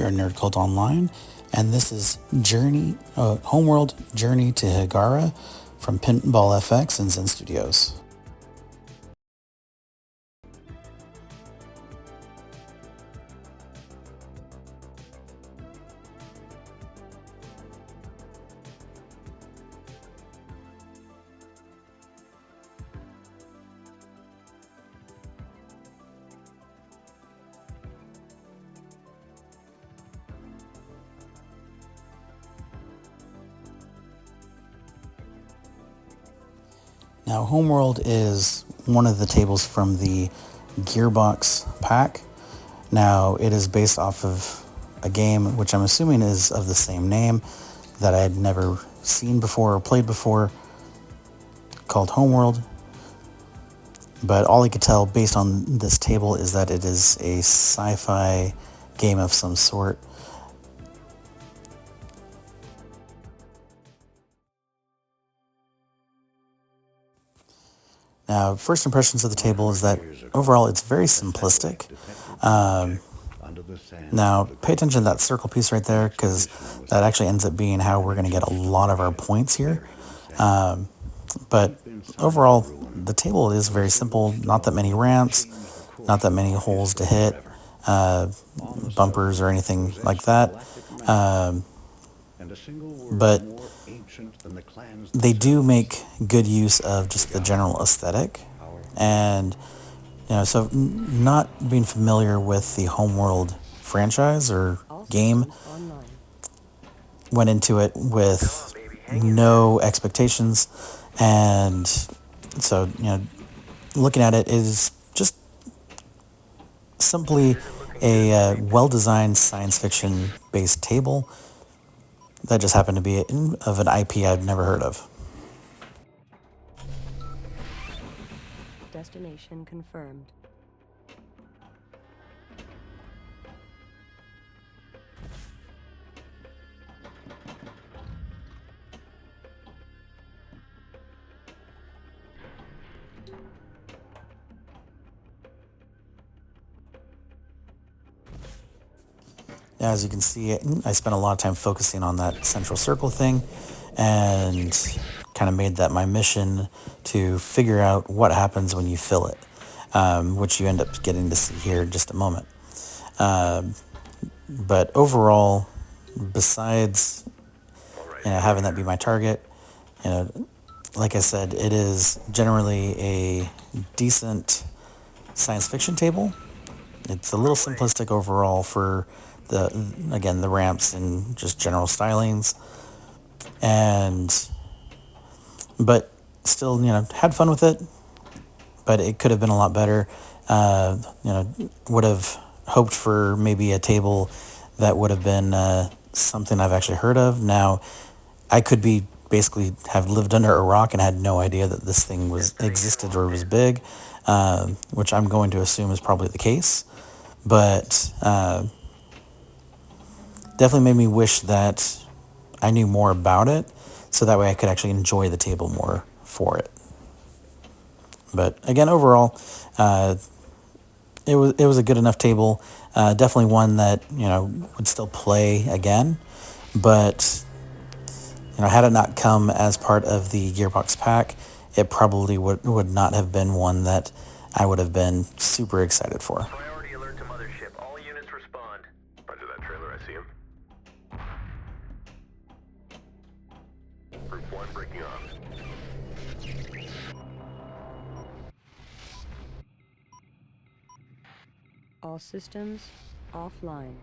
We are Nerd Cult Online, and this is Homeworld Journey to Hiigara from Pinball FX and Zen Studios. Now, Homeworld is one of the tables from the Gearbox pack. Now, it is based off of a game which I'm assuming is of the same name that I had never seen before or played before, called Homeworld. But all I could tell based on this table is that it is a sci-fi game of some sort. Now, first impressions of the table is that overall it's very simplistic. Now, pay attention to that circle piece right there, because that actually ends up being how we're going to get a lot of our points here. But overall, the table is very simple. Not that many ramps, not that many holes to hit, bumpers or anything like that. But they do make good use of just the general aesthetic. And, so not being familiar with the Homeworld franchise or game, went into it with no expectations. And so, looking at it is just simply a well-designed science fiction-based table that just happened to be of an IP I'd never heard of. Destination confirmed. As you can see, I spent a lot of time focusing on that central circle thing and kind of made that my mission to figure out what happens when you fill it, which you end up getting to see here in just a moment. But overall, besides having that be my target, like I said, it is generally a decent science fiction table. It's a little simplistic overall for the ramps and just general stylings, but still, had fun with it, but it could have been a lot better. Would have hoped for maybe a table that would have been something I've actually heard of. Now, I could be basically have lived under a rock and had no idea that this thing existed or was big, which I'm going to assume is probably the case, but definitely made me wish that I knew more about it, so that way I could actually enjoy the table more for it. But again, overall, it was a good enough table. Definitely one that would still play again. But had it not come as part of the Gearbox pack, it probably would not have been one that I would have been super excited for. Priority alert to mothership. All units respond. Roger that trailer. I see him. Group 1 breaking off. All systems offline.